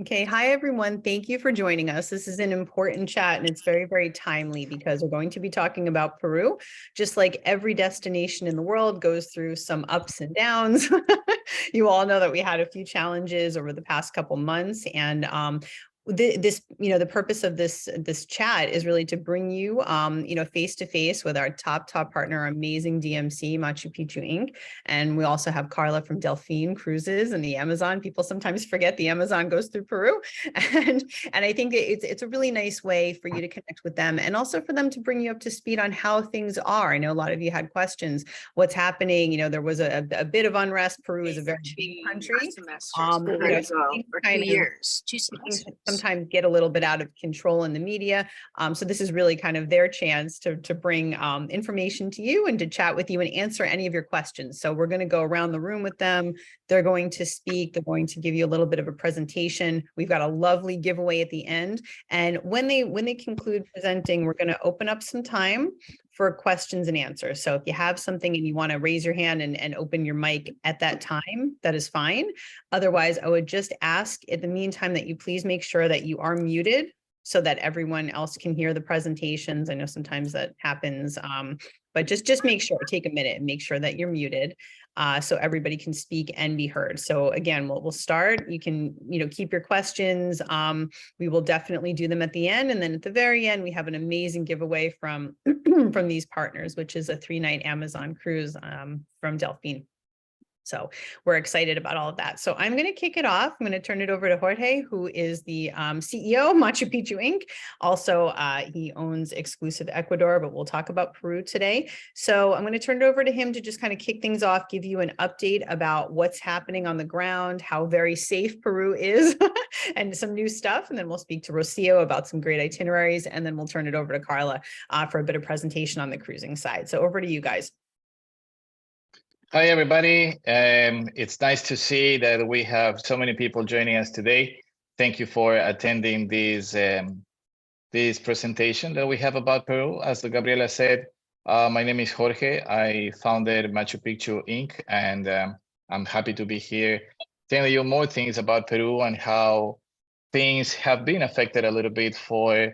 Okay, hi everyone. Thank you for joining us. This is an important chat and it's very, very timely because we're going to be talking about Peru. Just like every destination in the world goes through some ups and downs. You all know that we had a few challenges over the past couple months, and the purpose of this chat is really to bring you face to face with our top partner, our amazing DMC Machu Picchu Inc. And we also have Carla from Delphin Cruises and the Amazon. People sometimes forget the Amazon goes through Peru, and I think it's a really nice way for you to connect with them, and also for them to bring you up to speed on how things are. I know a lot of you had questions. What's happening? There was a bit of unrest. Peru is a very big country. Sometimes get a little bit out of control in the media. So this is really kind of their chance to bring information to you and to chat with you and answer any of your questions. So we're going to go around the room with them. They're going to speak. They're going to give you a little bit of a presentation. We've got a lovely giveaway at the end. And when they conclude presenting, we're going to open up some time for questions and answers. So if you have something and you want to raise your hand and open your mic at that time, that is fine. Otherwise, I would just ask in the meantime that you please make sure that you are muted so that everyone else can hear the presentations. I know sometimes that happens, but just make sure, take a minute and make sure that you're muted so everybody can speak and be heard. So again, we'll start. You can, keep your questions. We will definitely do them at the end. And then at the very end, we have an amazing giveaway from, from these partners, which is a 3-night Amazon cruise from Delphin. So we're excited about all of that. So I'm going to kick it off. I'm going to turn it over to Jorge, who is the CEO of Machu Picchu Inc. Also, he owns Exclusive Ecuador, but we'll talk about Peru today. So I'm going to turn it over to him to just kind of kick things off, give you an update about what's happening on the ground, how very safe Peru is, and some new stuff. And then we'll speak to Rocio about some great itineraries. And then we'll turn it over to Carla for a bit of presentation on the cruising side. So over to you guys. Hi, everybody. It's nice to see that we have so many people joining us today. Thank you for attending this presentation that we have about Peru. As Gabriela said, my name is Jorge. I founded Machu Picchu Inc. And I'm happy to be here telling you more things about Peru and how things have been affected a little bit for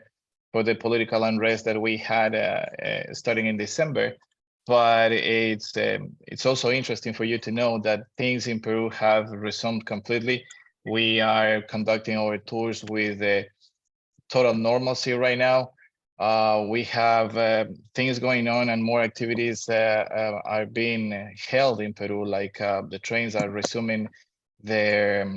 the political unrest that we had starting in December. But it's also interesting for you to know that things in Peru have resumed completely. We are conducting our tours with total normalcy right now. We have things going on and more activities are being held in Peru, like the trains are resuming their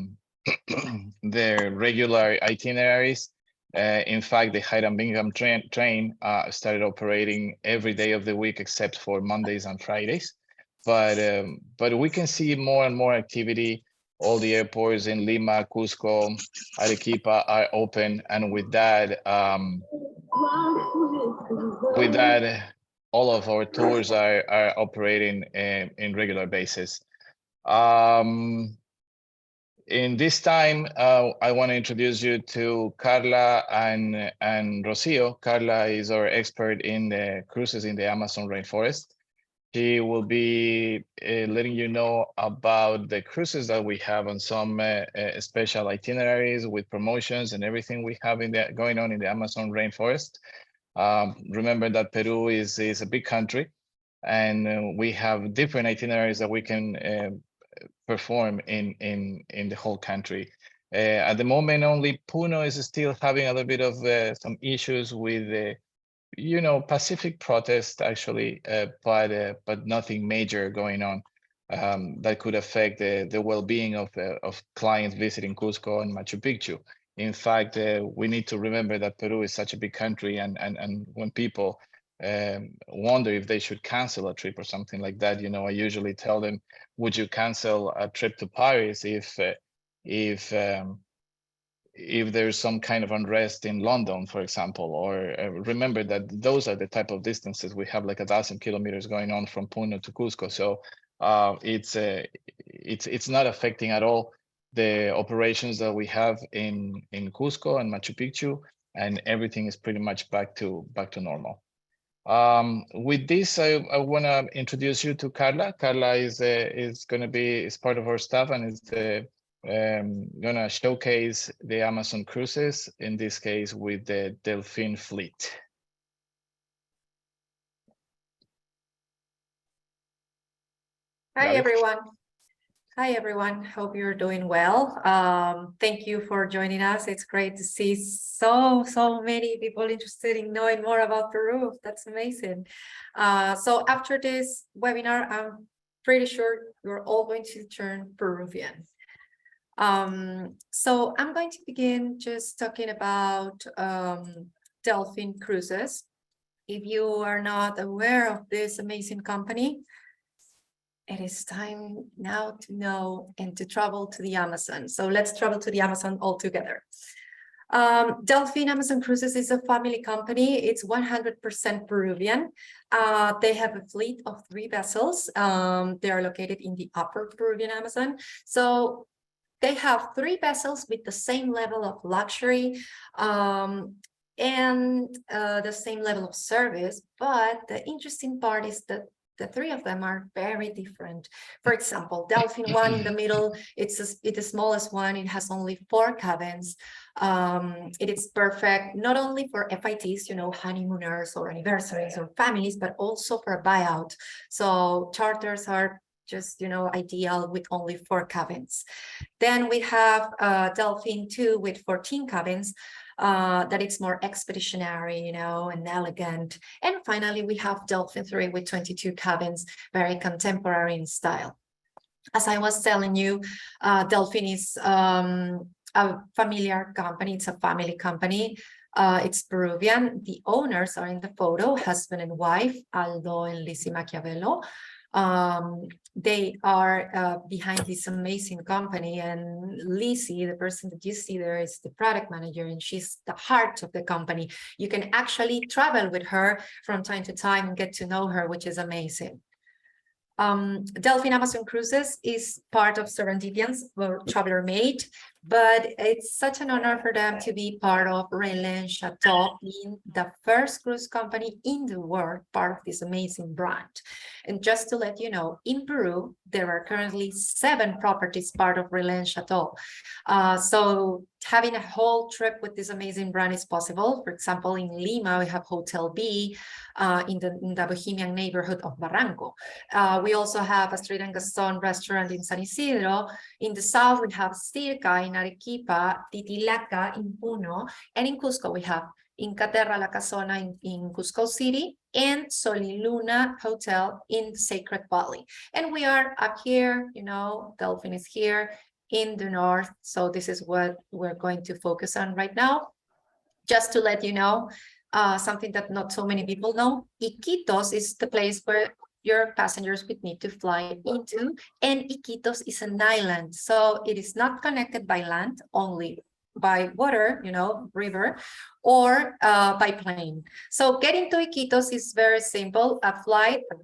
their regular itineraries. In fact, the Hiram Bingham train started operating every day of the week except for Mondays and Fridays. But we can see more and more activity. All the airports in Lima, Cusco, Arequipa are open, and with that, all of our tours are operating in regular basis. In this time, I want to introduce you to Carla and Rocio. Carla is our expert in the cruises in the Amazon rainforest. She will be letting you know about the cruises that we have on some special itineraries with promotions and everything we have going on in the Amazon rainforest. Remember that Peru is a big country, and we have different itineraries that we can perform in the whole country. At the moment, only Puno is still having a little bit of some issues with Pacific protest actually, but nothing major going on that could affect the well-being of clients visiting Cusco and Machu Picchu. In fact, we need to remember that Peru is such a big country, and when people wonder if they should cancel a trip or something like that, I usually tell them, would you cancel a trip to Paris if there's some kind of unrest in London, for example? Or remember that those are the type of distances we have, like 1,000 kilometers going on from Puno to Cusco. So it's not affecting at all the operations that we have in Cusco and Machu Picchu, and everything is pretty much back to normal. With this, I want to introduce you to Carla. Carla is part of our staff and is the gonna showcase the Amazon cruises, in this case with the Delphin fleet. Hi, everyone. Hi, everyone. Hope you're doing well. Thank you for joining us. It's great to see so many people interested in knowing more about Peru. That's amazing. So after this webinar, I'm pretty sure you're all going to turn Peruvian. So I'm going to begin just talking about Delphin Cruises. If you are not aware of this amazing company, it is time now to know and to travel to the Amazon. So let's travel to the Amazon all together. Delphin Amazon Cruises is a family company. It's 100% Peruvian. They have a fleet of 3 vessels. They are located in the upper Peruvian Amazon. So they have 3 vessels with the same level of luxury and the same level of service. But the interesting part is that the 3 of them are very different. For example, Delphin 1 in the middle, it's the smallest one. It has only 4 cabins. It is perfect, not only for FITs, you know, honeymooners or anniversaries or families, but also for a buyout. So charters are just, you know, ideal with only 4 cabins. Then we have Delphin 2 with 14 cabins. That it's more expeditionary, you know, and elegant. And finally, we have Delphin 3 with 22 cabins, very contemporary in style. As I was telling you, Delphin is a familiar company. It's a family company. It's Peruvian. The owners are in the photo, husband and wife, Aldo and Lizzie Machiavello. They are behind this amazing company, and Lizzie, the person that you see there, is the product manager, and she's the heart of the company. You can actually travel with her from time to time and get to know her, which is amazing. Delphin Amazon Cruises is part of Serendipians, or Traveler Made, but it's such an honor for them to be part of Relais Chateau, being the first cruise company in the world, part of this amazing brand. And just to let you know, in Peru, there are currently 7 properties part of Relais Chateau. So having a whole trip with this amazing brand is possible. For example, in Lima, we have Hotel B in the Bohemian neighborhood of Barranco. We also have Astrid and Gaston restaurant in San Isidro. In the south, we have Circa in Arequipa, Titilaca in Puno, and in Cusco, we have Incaterra La Casona in Cusco City, and Soliluna Hotel in Sacred Valley. And we are up here, you know, Delphin is here in the north. So this is what we're going to focus on right now. Just to let you know, something that not so many people know, Iquitos is the place where your passengers would need to fly into, and Iquitos is an island. So it is not connected by land, only by water, you know, river, or by plane. So getting to Iquitos is very simple. A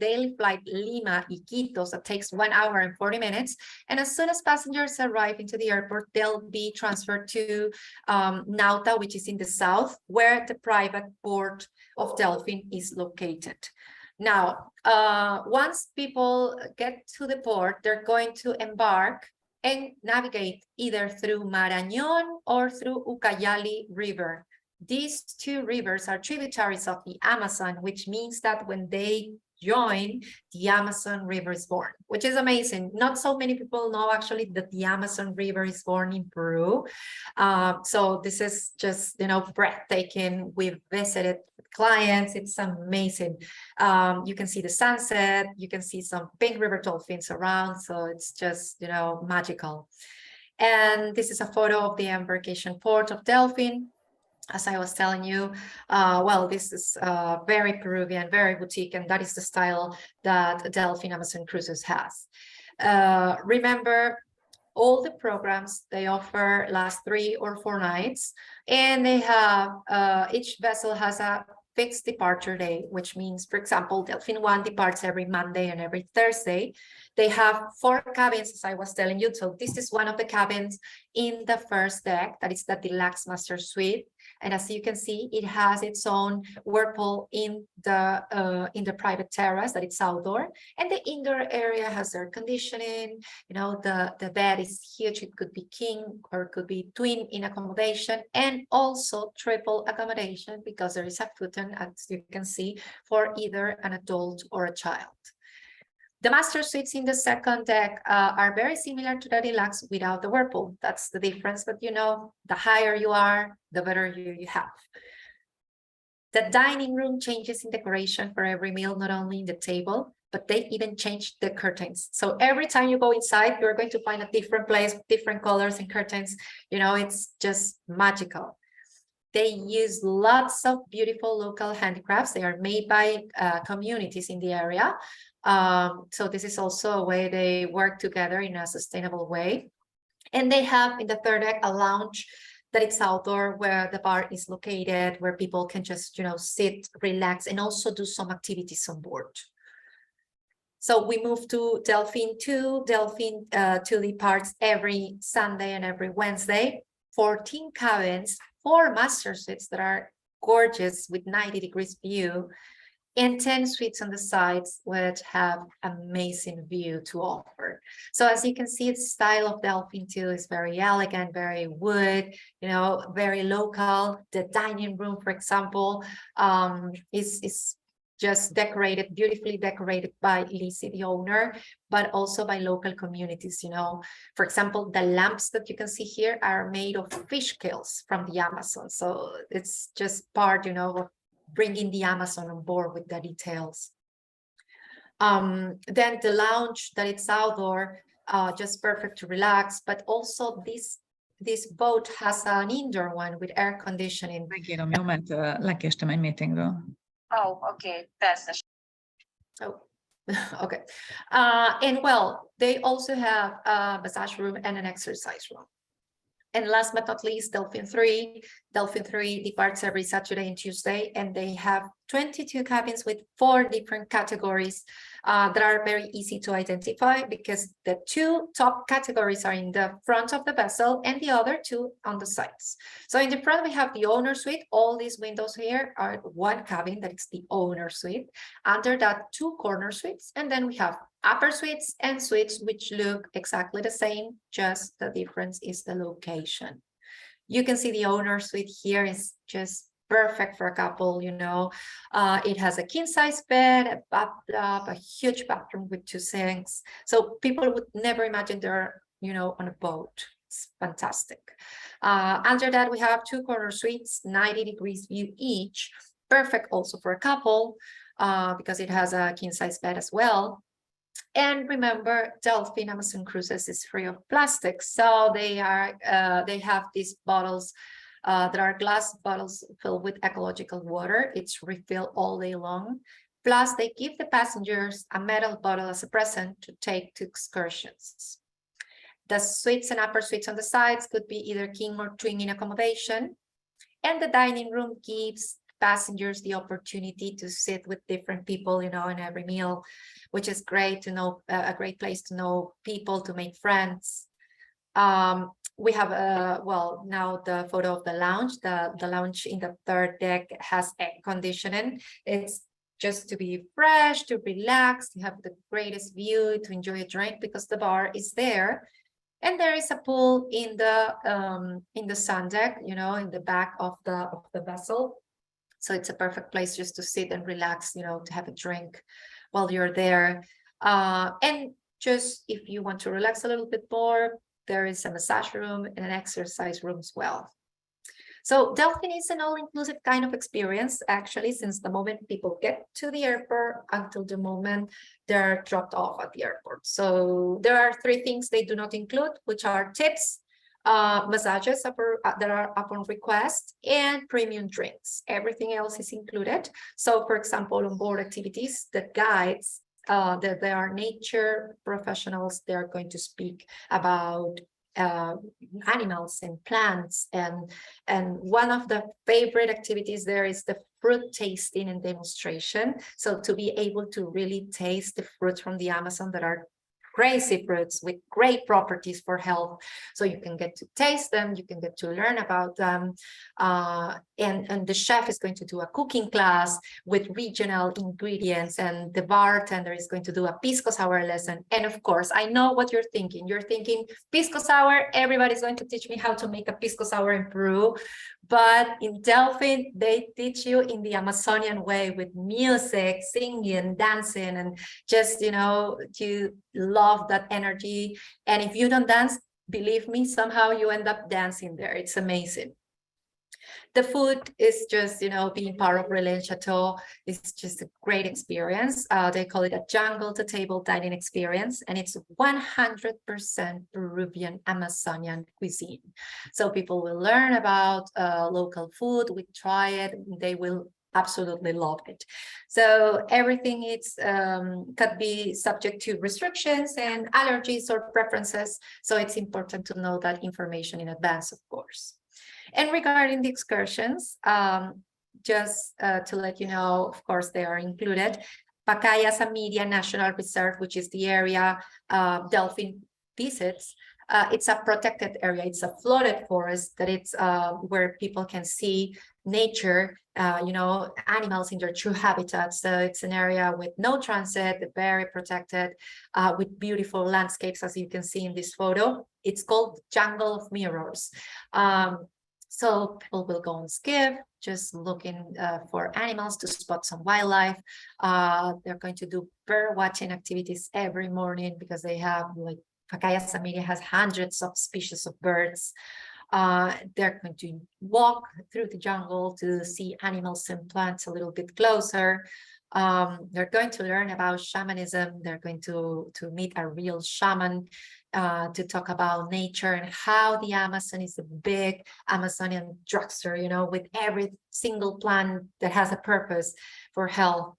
daily flight Lima Iquitos that takes 1 hour and 40 minutes. And as soon as passengers arrive into the airport, they'll be transferred to Nauta, which is in the south, where the private port of Delphin is located. Now, once people get to the port, they're going to embark and navigate either through Marañón or through Ucayali River. These 2 rivers are tributaries of the Amazon, which means that when they join, the Amazon River is born, which is amazing. Not so many people know actually that the Amazon River is born in Peru. So this is just, you know, breathtaking. We've visited clients. It's amazing. You can see the sunset. You can see some pink river dolphins around. So it's just, you know, magical. And this is a photo of the embarkation port of Delphin. As I was telling you, well, this is very Peruvian, very boutique, and that is the style that Delphin Amazon Cruises has. Remember, all the programs they offer last 3 or 4 nights, and they have, each vessel has a fixed departure day, which means, for example, Delphin 1 departs every Monday and every Thursday. They have 4 cabins, as I was telling you. So this is one of the cabins in the first deck. That is the Deluxe Master Suite. And as you can see, it has its own whirlpool in the private terrace that it's outdoor, and the indoor area has air conditioning. You know, the bed is huge. It could be king or it could be twin in accommodation, and also triple accommodation because there is a futon, as you can see, for either an adult or a child. The master suites in the second deck are very similar to the deluxe without the whirlpool. That's the difference, but you know, the higher you are, the better you have. The dining room changes in decoration for every meal, not only in the table, but they even changed the curtains. So every time you go inside, you're going to find a different place, with different colors and curtains. You know, it's just magical. They use lots of beautiful local handicrafts. They are made by communities in the area. So this is also a way they work together in a sustainable way. And they have in the third deck a lounge that it's outdoor, where the bar is located, where people can just, you know, sit, relax, and also do some activities on board. So we move to Delphin 2. Delphin 2 departs every Sunday and every Wednesday. 14 cabins, 4 master suites that are gorgeous with 90 degrees view, and 10 suites on the sides which have amazing view to offer. So as you can see, the style of Delphin 2 is very elegant, very wood, you know, very local. The dining room, for example, is just decorated, beautifully decorated by Lizzie, the owner, but also by local communities. You know, for example, the lamps that you can see here are made of fish scales from the Amazon. So it's just part, you know, of bringing the Amazon on board with the details. Then the lounge that it's outdoor, just perfect to relax, but also this boat has an indoor one with air conditioning. Megírom, jó, mert lekéstem egy meetingről. Oh, okay, persze. Oh, okay. And well, they also have a massage room and an exercise room. And last but not least, Delphin 3. Delphin 3 departs every Saturday and Tuesday, and they have 22 cabins with 4 different categories that are very easy to identify, because the 2 top categories are in the front of the vessel and the other 2 on the sides. So in the front, we have the owner suite. All these windows here are 1 cabin, that is the owner suite. Under that, 2 corner suites, and then we have upper suites and suites which look exactly the same, just the difference is the location. You can see the owner suite here is just perfect for a couple, you know. It has a king size bed, a bathtub, a huge bathroom with 2 sinks. So people would never imagine they're, you know, on a boat. It's fantastic. Under that, we have 2 corner suites, 90 degrees view each. Perfect also for a couple because it has a king size bed as well. And remember, Delphin Amazon Cruises is free of plastic. So they have these bottles that are glass bottles filled with ecological water. It's refilled all day long. Plus, they give the passengers a metal bottle as a present to take to excursions. The suites and upper suites on the sides could be either king or twin in accommodation. And the dining room gives passengers the opportunity to sit with different people, you know, in every meal, which is great to know, a great place to know people, to make friends. We have, well, now the photo of the lounge. The lounge in the third deck has air conditioning. It's just to be fresh, to relax, to have the greatest view, to enjoy a drink because the bar is there. And there is a pool in the sun deck, you know, in the back of the vessel. So it's a perfect place just to sit and relax, you know, to have a drink while you're there. And just if you want to relax a little bit more, there is a massage room and an exercise room as well. So Delphin is an all-inclusive kind of experience, actually, since the moment people get to the airport until the moment they're dropped off at the airport. So there are 3 things they do not include, which are tips, massages that are upon request, and premium drinks. Everything else is included. So for example, on board activities, the guides, they are nature professionals. They're going to speak about animals and plants, and one of the favorite activities there is the fruit tasting and demonstration. So to be able to really taste the fruits from the Amazon that are crazy fruits with great properties for health. So you can get to taste them, you can get to learn about them. And the chef is going to do a cooking class with regional ingredients, and the bartender is going to do a pisco sour lesson. And of course, I know what you're thinking. You're thinking, pisco sour, everybody's going to teach me how to make a pisco sour in Peru. But in Delphin, they teach you in the Amazonian way with music, singing, dancing, and just, you know, you love that energy. And if you don't dance, believe me, somehow you end up dancing there. It's amazing. The food is just, you know, being part of Relais Chateau is just a great experience. They call it a jungle to table dining experience, and it's 100% Peruvian Amazonian cuisine. So people will learn about local food, we try it, they will absolutely love it. So everything could be subject to restrictions and allergies or preferences. So it's important to know that information in advance, of course. And regarding the excursions, just to let you know, of course, they are included. Pacayas Amiria National Reserve, which is the area Delphin visits. It's a protected area. It's a flooded forest that it's where people can see nature, you know, animals in their true habitat. So it's an area with no transit, very protected, with beautiful landscapes, as you can see in this photo. It's called Jungle of Mirrors. So people will go on skiff, just looking for animals to spot some wildlife. They're going to do bird watching activities every morning because they have, like, Pacayas Amiria has hundreds of species of birds. They're going to walk through the jungle to see animals and plants a little bit closer. They're going to learn about shamanism. They're going to meet a real shaman to talk about nature and how the Amazon is a big Amazonian drugstore, you know, with every single plant that has a purpose for health.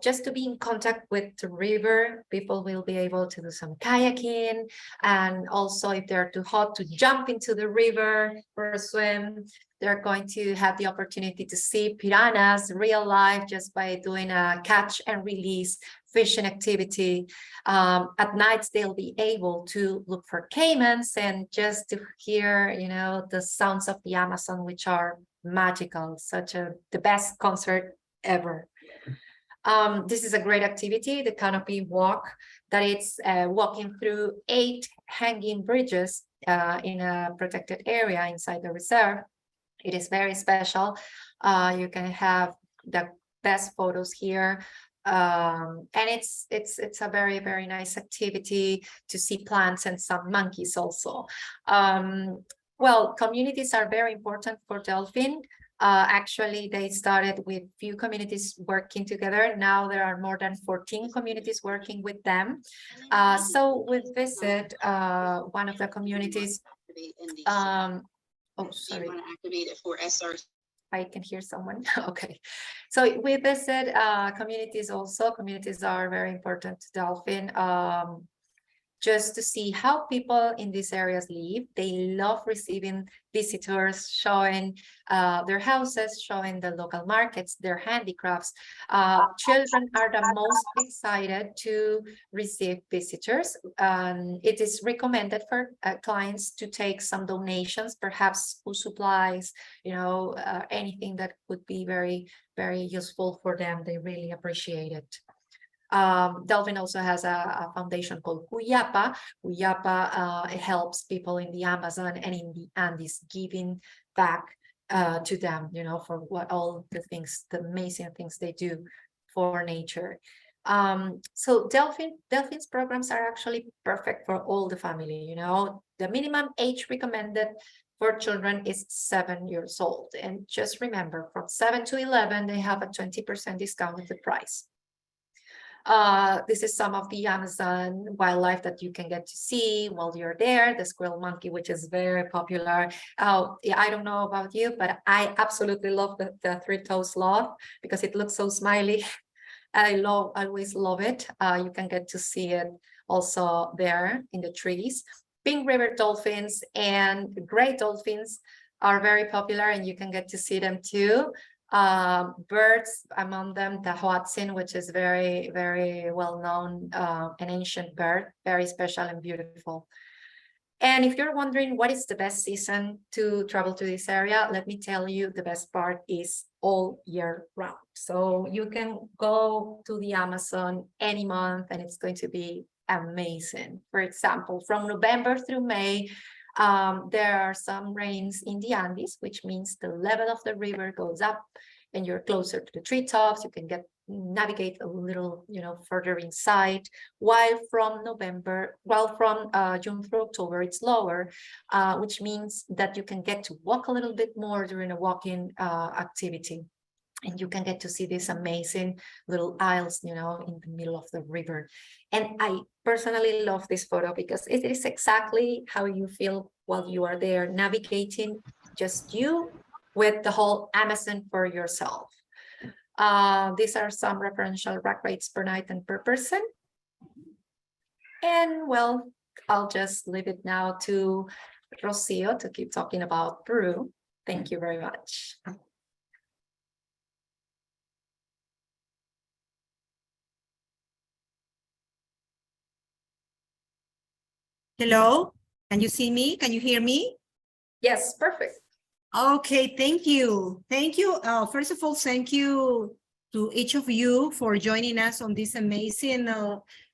Just to be in contact with the river, people will be able to do some kayaking, and also if they're too hot to jump into the river for a swim, they're going to have the opportunity to see piranhas real life just by doing a catch and release fishing activity. At nights, they'll be able to look for caimans and just to hear, you know, the sounds of the Amazon, which are magical, the best concert ever. This is a great activity, the canopy walk, that it's walking through 8 hanging bridges in a protected area inside the reserve. It is very special. You can have the best photos here. And it's a very, very nice activity to see plants and some monkeys also. Well, communities are very important for Delphin. Actually, they started with few communities working together. Now there are more than 14 communities working with them. So we visit one of the communities. Oh, sorry. You want to activate it for SRC. I can hear someone. Okay. So we visit communities also. Communities are very important to Delphin. Just to see how people in these areas live. They love receiving visitors, showing their houses, showing the local markets, their handicrafts. Children are the most excited to receive visitors. It is recommended for clients to take some donations, perhaps school supplies, you know, anything that would be very, very useful for them. They really appreciate it. Delphin also has a foundation called Cuyapa. Cuyapa helps people in the Amazon and in the Andes, giving back to them, you know, for what all the things, the amazing things they do for nature. So Delphin's programs are actually perfect for all the family, you know. The minimum age recommended for children is 7 years old. And just remember, from 7 to 11, they have a 20% discount of the price. This is some of the Amazon wildlife that you can get to see while you're there. The squirrel monkey, which is very popular. I don't know about you, but I absolutely love the three-toed sloth because it looks so smiley. I always love it. You can get to see it also there in the trees. Pink river dolphins and gray dolphins are very popular, and you can get to see them too. Birds, among them the hoatzin, which is very, very well known, an ancient bird, very special and beautiful. And if you're wondering what is the best season to travel to this area, let me tell you, the best part is all year round. So you can go to the Amazon any month and it's going to be amazing. For example, from November through May, there are some rains in the Andes, which means the level of the river goes up and you're closer to the treetops. You can navigate a little, further inside, while from June through October, it's lower, which means that you can get to walk a little bit more during a walking activity. And you can get to see these amazing little isles, in the middle of the river. And I personally love this photo because it is exactly how you feel while you are there, navigating just you with the whole Amazon for yourself. These are some referential rack rates per night and per person. And well, I'll just leave it now to Rocio to keep talking about Peru. Thank you very much. Hello, can you see me? Can you hear me? Yes, perfect. Okay, thank you. Thank you. First of all, thank you to each of you for joining us on this amazing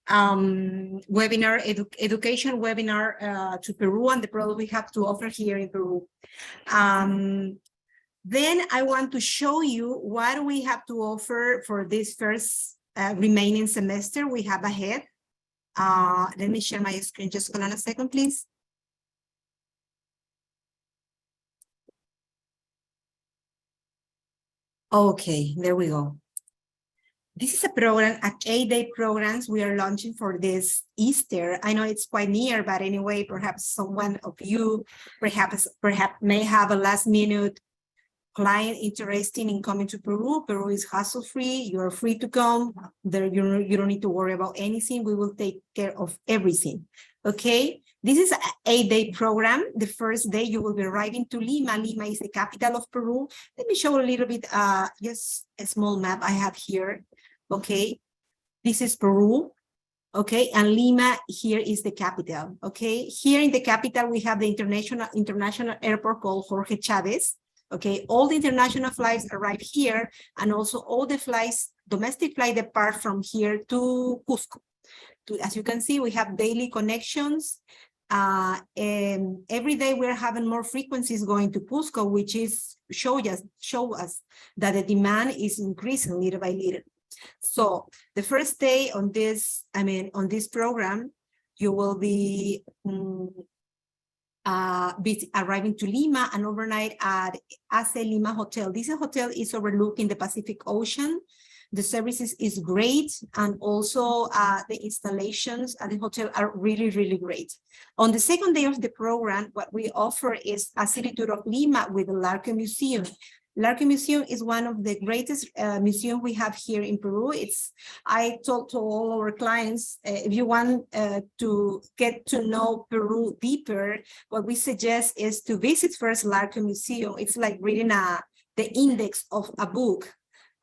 webinar, education webinar to Peru and the product we have to offer here in Peru. Then I want to show you what we have to offer for this first remaining semester we have ahead. Let me share my screen. Just hold on a second, please. Okay, there we go. This is a program, an 8-day programs we are launching for this Easter. I know it's quite near, but anyway, perhaps someone of you perhaps may have a last minute client interested in coming to Peru. Peru is hassle-free. You are free to come. There, you don't need to worry about anything. We will take care of everything. Okay. This is an 8-day program. The first day you will be arriving to Lima. Lima is the capital of Peru. Let me show a little bit, just a small map I have here. Okay. This is Peru. Okay. And Lima here is the capital. Okay. Here in the capital, we have the international airport called Jorge Chavez. Okay, all the international flights arrive here, and also all the flights, domestic flight depart from here to Cusco. As you can see, we have daily connections, and every day we're having more frequencies going to Cusco, which is show us that the demand is increasing little by little. So the first day on this, on this program, you will be arriving to Lima and overnight at Ace Lima Hotel. This hotel is overlooking the Pacific Ocean. The services is great, and also the installations at the hotel are really, really great. On the second day of the program, what we offer is a city tour of Lima with the Luxe Museum. Luxe Museum is one of the greatest museums we have here in Peru. I told to all our clients, if you want to get to know Peru deeper, what we suggest is to visit first Luxe Museum. It's like reading the index of a book.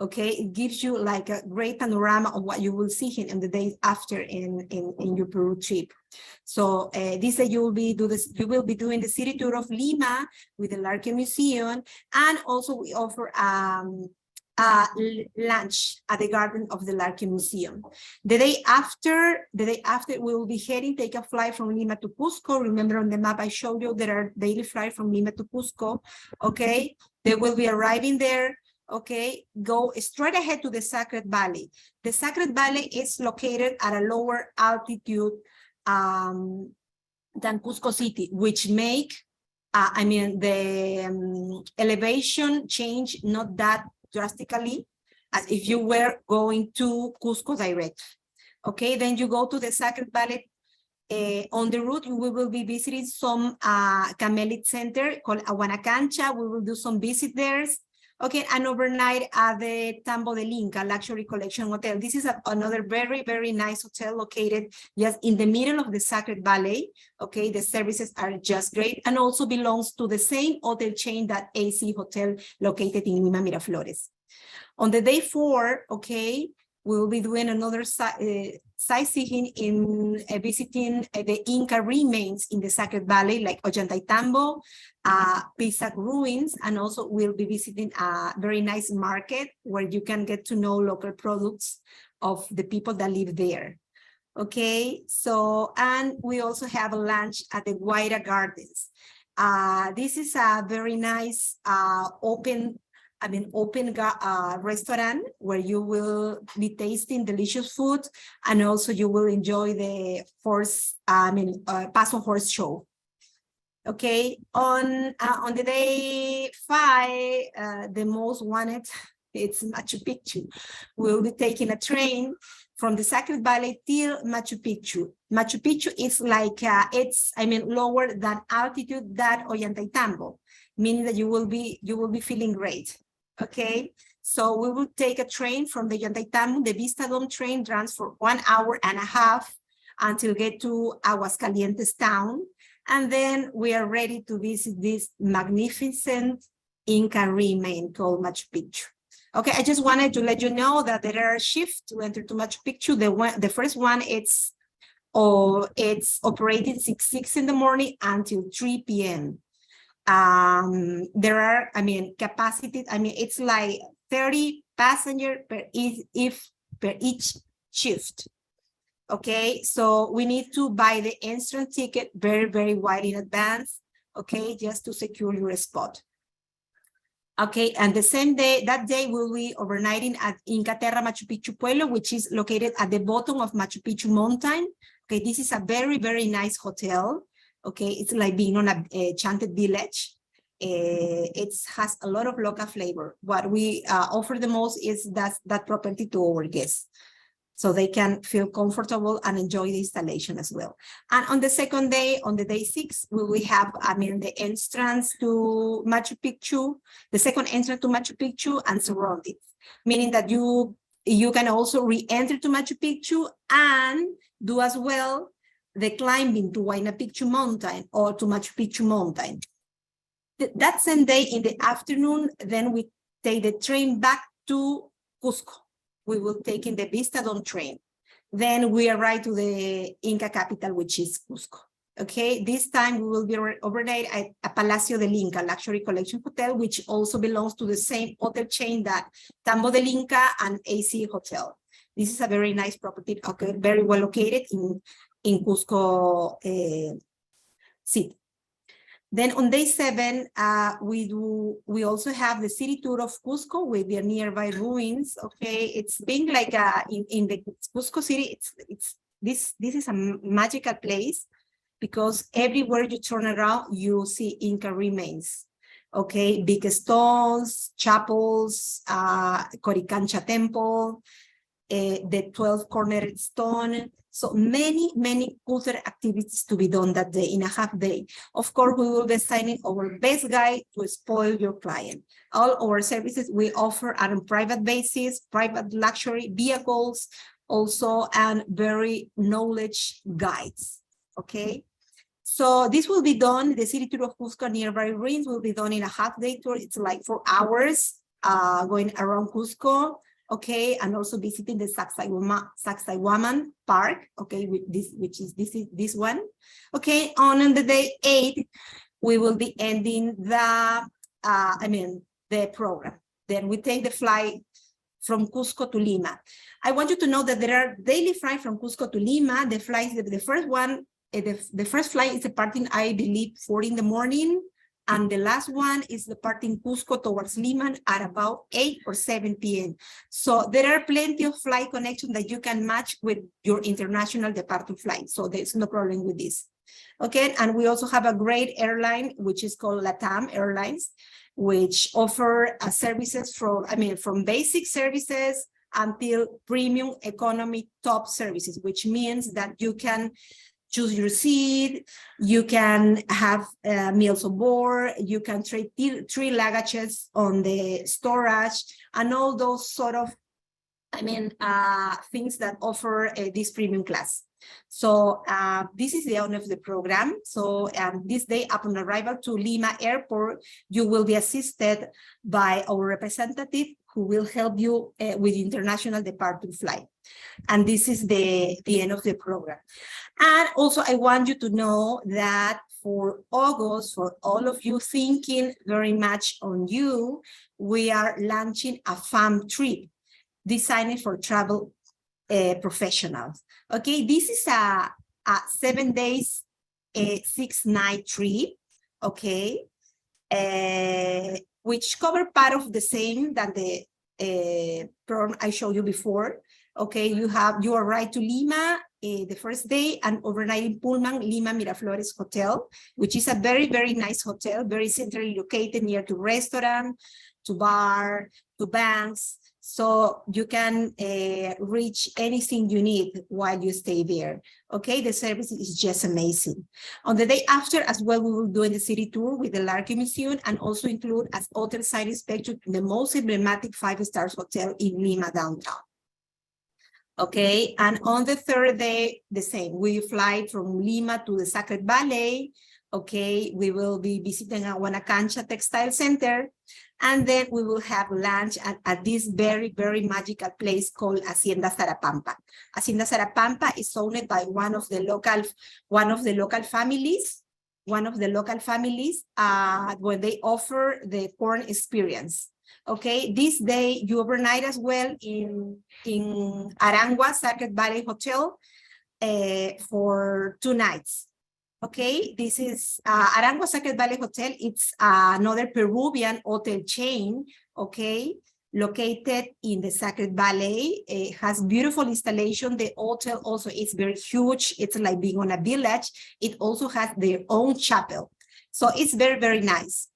Okay, it gives you like a great panorama of what you will see in the days after in your Peru trip. So this day you will be doing the city tour of Lima with the Luxe Museum, and also we offer lunch at the garden of the Luxe Museum. The day after we will be take a flight from Lima to Cusco. Remember on the map I showed you there are daily flights from Lima to Cusco. Okay, they will be arriving there. Okay, go straight ahead to the Sacred Valley. The Sacred Valley is located at a lower altitude than Cusco City, which make, the elevation change not that drastically as if you were going to Cusco direct. Okay, then you go to the Sacred Valley. On the route, we will be visiting some camelid center called Aguanacancha. We will do some visit there. Okay, and overnight at the Tambo del Inca Luxury Collection Hotel. This is another very, very nice hotel located just in the middle of the Sacred Valley. Okay, the services are just great and also belongs to the same hotel chain that AC Hotel located in Lima Miraflores. On the day 4, okay, we will be doing another sightseeing in visiting the Inca remains in the Sacred Valley, like Ollantaytambo, Pisac ruins, and also we'll be visiting a very nice market where you can get to know local products of the people that live there. Okay, so, and we also have a lunch at the Guaira Gardens. This is a very nice open restaurant where you will be tasting delicious food, and also you will enjoy the paso horse show. Okay, on the day 5, the most wanted, it's Machu Picchu. We'll be taking a train from the Sacred Valley till Machu Picchu. Machu Picchu is like, lower than altitude than Ollantaytambo, meaning that you will be feeling great. Okay, so we will take a train from the Ollantaytambo. The Vista Dome train runs for 1.5 hours until get to Aguascalientes town. And then we are ready to visit this magnificent Inca remain called Machu Picchu. Okay, I just wanted to let you know that there are shifts to enter to Machu Picchu. The first one, it's operating 6 in the morning until 3 p.m. There are, capacity, it's like 30 passengers per each shift. Okay, so we need to buy the entrance ticket very, very wide in advance, okay, just to secure your spot. Okay, and the same day, that day we'll be overnighting at Inca Terra Machu Picchu Pueblo, which is located at the bottom of Machu Picchu mountain. Okay, this is a very, very nice hotel. Okay, it's like being on a enchanted village. It has a lot of local flavor. What we offer the most is that property to our guests, so they can feel comfortable and enjoy the installation as well. And on the second day, on the day 6, we will have, the entrance to Machu Picchu, the second entrance to Machu Picchu and surroundings, meaning that you can also re-enter to Machu Picchu and do as well the climbing to Huayna Picchu Mountain or to Machu Picchu Mountain. That same day in the afternoon, then we take the train back to Cusco. We will take in the Vista Dome train. Then we arrive to the Inca capital, which is Cusco. Okay, this time we will be overnight at Palacio del Inca Luxury Collection Hotel, which also belongs to the same hotel chain that Tambo del Inca and AC Hotel. This is a very nice property, okay, very well located in Cusco city. Then on day 7, we also have the city tour of Cusco with the nearby ruins. Okay, it's being like in the Cusco city. This is a magical place because everywhere you turn around, you see Inca remains. Okay, big stones, chapels, Coricancha Temple, the 12-cornered stone. So many cultural activities to be done that day in a half day. Of course, we will be assigning our best guide to spoil your client. All our services we offer are on private basis, private luxury vehicles, also, and very knowledge guides. Okay. So this will be done, the city tour of Cusco nearby ruins will be done in a half day tour. It's like 4 hours going around Cusco. Okay, and also visiting the Sacsayhuaman Park, okay, which is this one. Okay, on the day 8, we will be ending the program. Then we take the flight from Cusco to Lima. I want you to know that there are daily flights from Cusco to Lima. The flights, the first one, the first flight is departing, I believe, 4 in the morning. And the last one is departing Cusco towards Lima at about 8 or 7 p.m. So there are plenty of flight connections that you can match with your international departing flight. So there's no problem with this. Okay, and we also have a great airline, which is called LATAM Airlines, which offer services from basic services until premium economy top services, which means that you can choose your seat, you can have meals on board, you can trade three luggages on the storage, and all those sort of, things that offer this premium class. So this is the end of the program. So this day upon arrival to Lima Airport, you will be assisted by our representative who will help you with international departure flight. And this is the end of the program. And also I want you to know that for August, for all of you thinking very much on you, we are launching a fam trip designed for travel professionals. Okay, this is a 7 days, 6-night trip, okay, which cover part of the same than the program I showed you before. Okay, you arrive to Lima the first day and overnight in Pullman, Lima Miraflores Hotel, which is a very, very nice hotel, very centrally located near to restaurant, to bar, to banks. So you can reach anything you need while you stay there. Okay, the service is just amazing. On the day after as well, we will do the city tour with the Larky Museum and also include as hotel site inspection the most emblematic 5-star hotel in Lima downtown. Okay, and on the third day, the same. We fly from Lima to the Sacred Valley. Okay, we will be visiting Aguanacancha Textile Center. And then we will have lunch at this very, very magical place called Hacienda Zarapampa. Hacienda Zarapampa is owned by one of the local families when they offer the corn experience. Okay, this day you overnight as well in Arangua Sacred Valley Hotel for 2 nights. Okay, this is Arangua Sacred Valley Hotel. It's another Peruvian hotel chain, okay, located in the Sacred Valley. It has beautiful installation. The hotel also is very huge. It's like being on a village. It also has their own chapel. So it's very, very nice.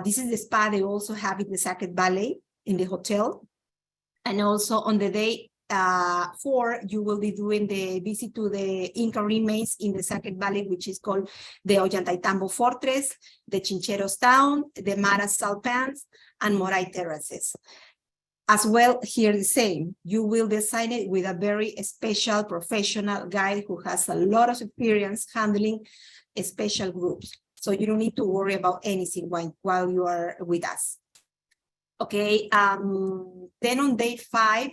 This is the spa they also have in the Sacred Valley in the hotel. And also on the day 4, you will be doing the visit to the Inca remains in the Sacred Valley, which is called the Ollantaytambo Fortress, the Chincheros Town, the Mara Salt Pans, and Moray Terraces. As well, here the same. You will be assigned with a very special professional guide who has a lot of experience handling special groups. So you don't need to worry about anything while you are with us. Okay, then on day 5,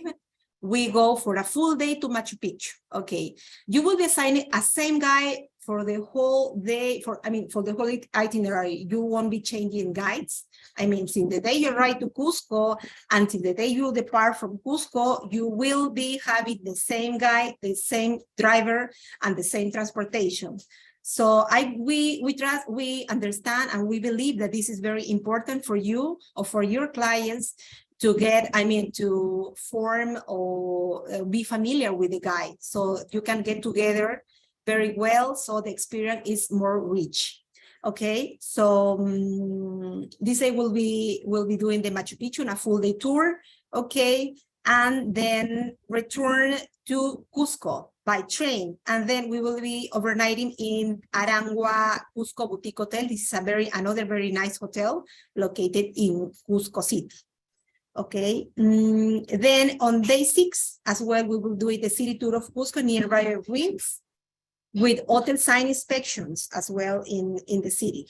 we go for a full day to Machu Picchu. Okay, you will be assigned a same guide for the whole day, for the whole itinerary. You won't be changing guides. Since the day you arrive to Cusco until the day you depart from Cusco, you will be having the same guide, the same driver, and the same transportation. So we trust, we understand, and we believe that this is very important for you or for your clients to get, to form or be familiar with the guide. So you can get together very well, so the experience is more rich. Okay, so this day we'll be doing the Machu Picchu on a full day tour. Okay, and then return to Cusco by train, and then we will be overnighting in Arangua Cusco Boutique Hotel. This is another very nice hotel located in Cusco City. Okay, then on day 6 as well, we will do the city tour of Cusco nearby ruins with hotel sign inspections as well in the city.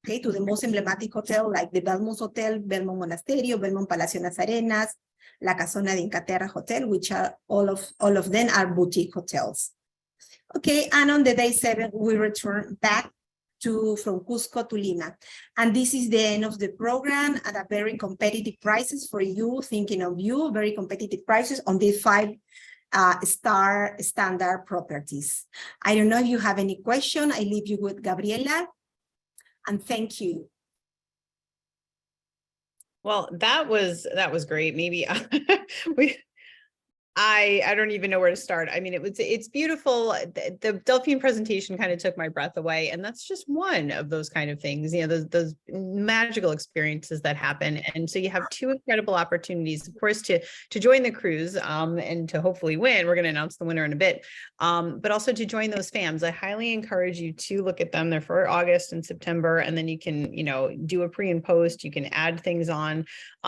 Okay, to the most emblematic hotel like the Belmont Hotel, Belmont Monasterio, Belmont Palacio Las Arenas, La Casona de Incaterra Hotel, which are all of them are boutique hotels. Okay, and on the day 7, we return back from Cusco to Lima. And this is the end of the program at a very competitive prices for you, thinking of you, very competitive prices on these 5-star standard properties. I don't know if you have any question. I leave you with Gabriela, and thank you. Well, that was great. Maybe I don't even know where to start. I mean, it's beautiful. The Delphine presentation kind of took my breath away, and that's just one of those kind of things, you know, those magical experiences that happen. And so you have two incredible opportunities, of course, to join the cruise and to hopefully win. We're going to announce the winner in a bit, but also to join those FAMs. I highly encourage you to look at them. They're for August and September, and then you can, you know, do a pre and post. You can add things on.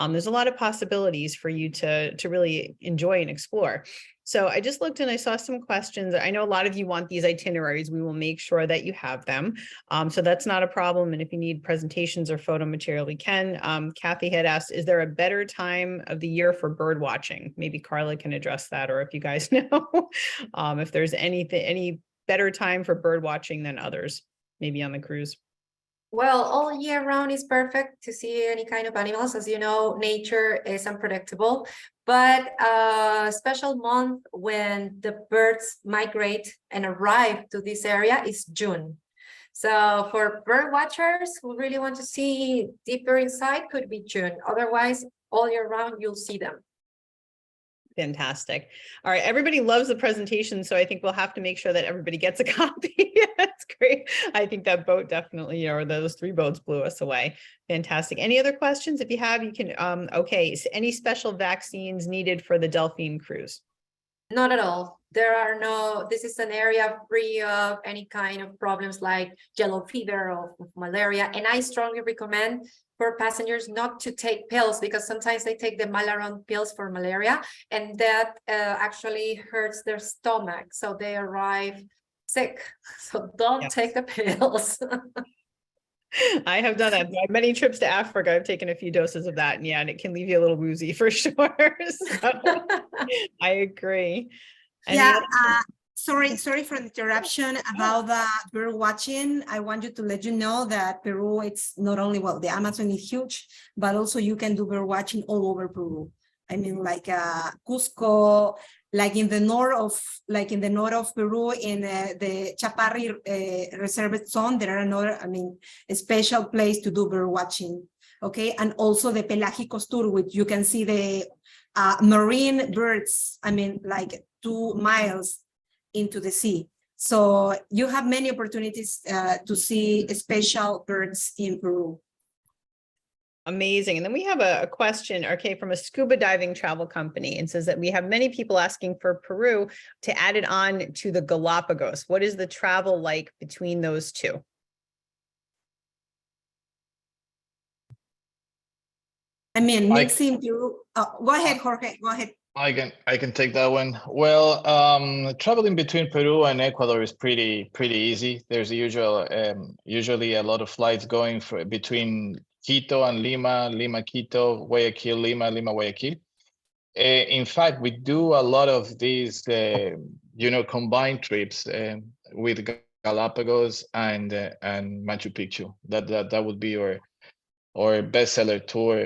There's a lot of possibilities for you to really enjoy and explore. So I just looked and I saw some questions. I know a lot of you want these itineraries. We will make sure that you have them. So that's not a problem. And if you need presentations or photo material, we can. Kathy had asked, is there a better time of the year for bird watching? Maybe Carla can address that, or if you guys know, if there's any better time for bird watching than others, maybe on the cruise. Well, all year round is perfect to see any kind of animals. As you know, nature is unpredictable, but a special month when the birds migrate and arrive to this area is June. So for bird watchers who really want to see deeper inside, could be June. Otherwise, all year round, you'll see them. Fantastic. All right, everybody loves the presentation, so I think we'll have to make sure that everybody gets a copy. That's great. I think that boat definitely, or those 3 boats blew us away. Fantastic. Any other questions? If you have, you can, okay, so any special vaccines needed for the Delphine cruise? Not at all. There are no, this is an area free of any kind of problems like yellow fever or malaria. And I strongly recommend for passengers not to take pills, because sometimes they take the Malaron pills for malaria, and that actually hurts their stomach. So they arrive sick. So don't take the pills. I have done that. Many trips to Africa, I've taken a few doses of that, and yeah, and it can leave you a little woozy for sure. So I agree. Yeah, sorry for the interruption about the bird watching. I want you to let you know that Peru, it's not only, well, the Amazon is huge, but also you can do bird watching all over Peru. I mean, like Cusco, like in the north of Peru, in the Chaparri reserved zone, there are another, I mean, a special place to do bird watching. Okay, and also the Pelagicos tour, which you can see the marine birds. I mean, like 2 miles into the sea. So you have many opportunities to see special birds in Peru. Amazing. And then we have a question, okay, from a scuba diving travel company, and says that we have many people asking for Peru to add it on to the Galapagos. What is the travel like between those two? I mean, mixing Peru. Go ahead, Jorge. Go ahead. I can take that one. Well, traveling between Peru and Ecuador is pretty easy. There's usually a lot of flights going between Quito and Lima, Lima Quito, Guayaquil Lima, Lima Guayaquil. In fact, we do a lot of these combined trips with Galapagos and Machu Picchu. That would be our bestseller tour,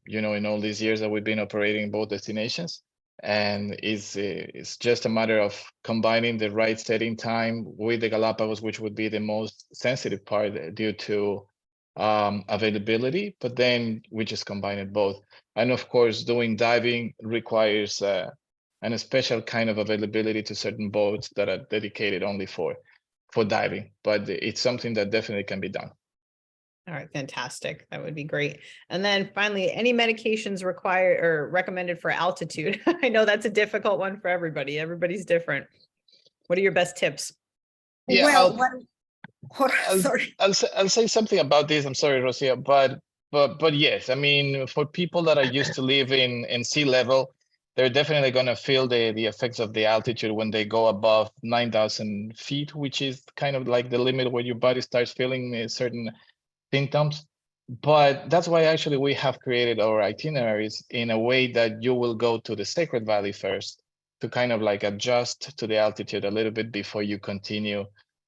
in all these years that we've been operating both destinations. And it's just a matter of combining the right setting time with the Galapagos, which would be the most sensitive part due to availability, but then we just combine it both. And of course, doing diving requires a special kind of availability to certain boats that are dedicated only for diving, but it's something that definitely can be done. All right, fantastic. That would be great. And then finally, any medications required or recommended for altitude? I know that's a difficult one for everybody. Everybody's different. What are your best tips? Yeah, well, sorry. I'll say something about this. I'm sorry, Rosia, but yes, I mean, for people that are used to live in sea level, they're definitely going to feel the effects of the altitude when they go above 9,000 feet, which is kind of like the limit where your body starts feeling certain symptoms. But that's why actually we have created our itineraries in a way that you will go to the Sacred Valley first to kind of like adjust to the altitude a little bit before you continue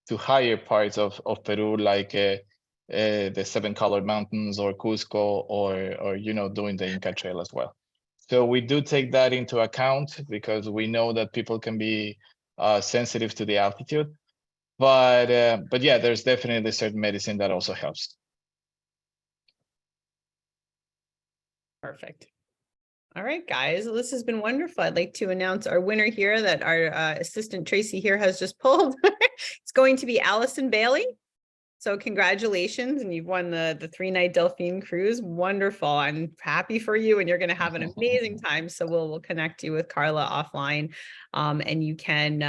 to higher parts of Peru, like the 7 Colored Mountains or Cusco, or doing the Inca Trail as well. So we do take that into account because we know that people can be sensitive to the altitude. But yeah, there's definitely certain medicine that also helps. Perfect. All right, guys, well, this has been wonderful. I'd like to announce our winner here that our assistant Tracy here has just pulled. It's going to be Allison Bailey. So congratulations, and you've won the 3-night Delphin cruise. Wonderful. I'm happy for you, and you're going to have an amazing time. So we'll connect you with Carla offline, and you can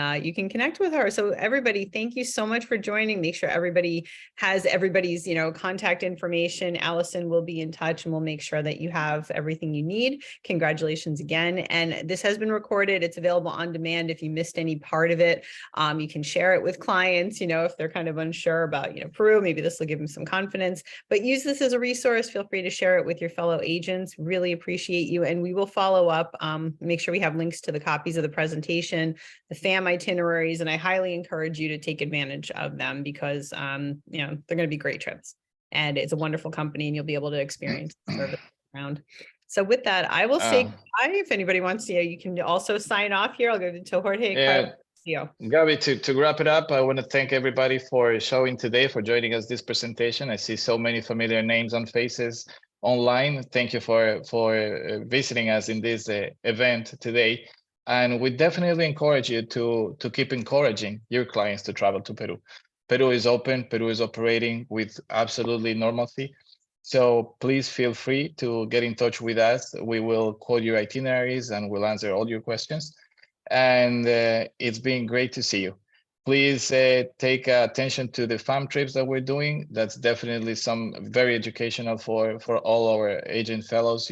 connect with her. So everybody, thank you so much for joining. Make sure everybody has everybody's contact information. Allison will be in touch, and we'll make sure that you have everything you need. Congratulations again. And this has been recorded. It's available on demand. If you missed any part of it, you can share it with clients. If they're kind of unsure about Peru, maybe this will give them some confidence, but use this as a resource. Feel free to share it with your fellow agents. Really appreciate you. And we will follow up, make sure we have links to the copies of the presentation, the FAM itineraries, and I highly encourage you to take advantage of them because, they're going to be great trips, and it's a wonderful company, and you'll be able to experience the service around. So with that, I will say bye. If anybody wants to, you can also sign off here. I'll go to Jorge. Yeah. Gabi, to wrap it up, I want to thank everybody for showing today, for joining us this presentation. I see so many familiar names and faces online. Thank you for visiting us in this event today. And we definitely encourage you to keep encouraging your clients to travel to Peru. Peru is open, Peru is operating with absolutely normalcy. So please feel free to get in touch with us. We will quote your itineraries and we'll answer all your questions. And it's been great to see you. Please take attention to the FAM trips that we're doing. That's definitely some very educational for all our agent fellows.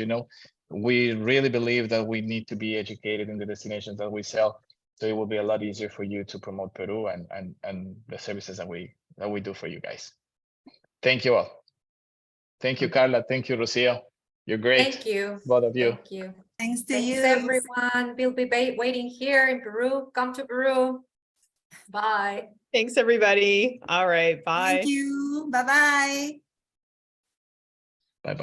We really believe that we need to be educated in the destinations that we sell. So it will be a lot easier for you to promote Peru and the services that we do for you guys. Thank you all. Thank you, Carla. Thank you, Rocio. You're great. Thank you. Both of you. Thank you. Thanks to Thanks, you. everyone. We'll be waiting here in Peru. Come to Peru. Bye. Thanks, everybody. All right. Bye. Thank you. Bye-bye. Bye-bye.